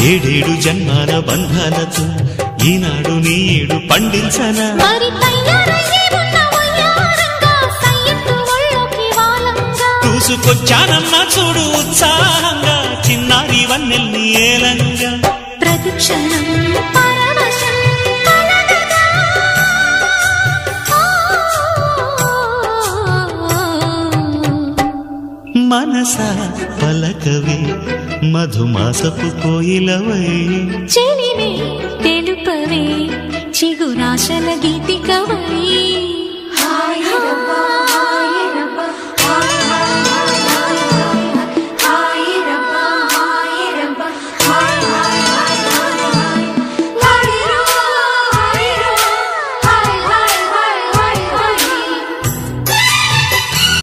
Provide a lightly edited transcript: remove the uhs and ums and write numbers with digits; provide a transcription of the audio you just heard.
ఏడేడు జన్మాల బంధాలతో ఈనాడు నీడు పండించనా చూసుకొచ్చానమ్మా చూడు ఉత్సాహంగా చిన్నారి వన్నెల్ని ఏలంగా ప్రతిక్షణం మనసా పలకవే మధుమాసపు కోయిలవై చెలిమే తెలుపవే చిగురాశల గీతికవై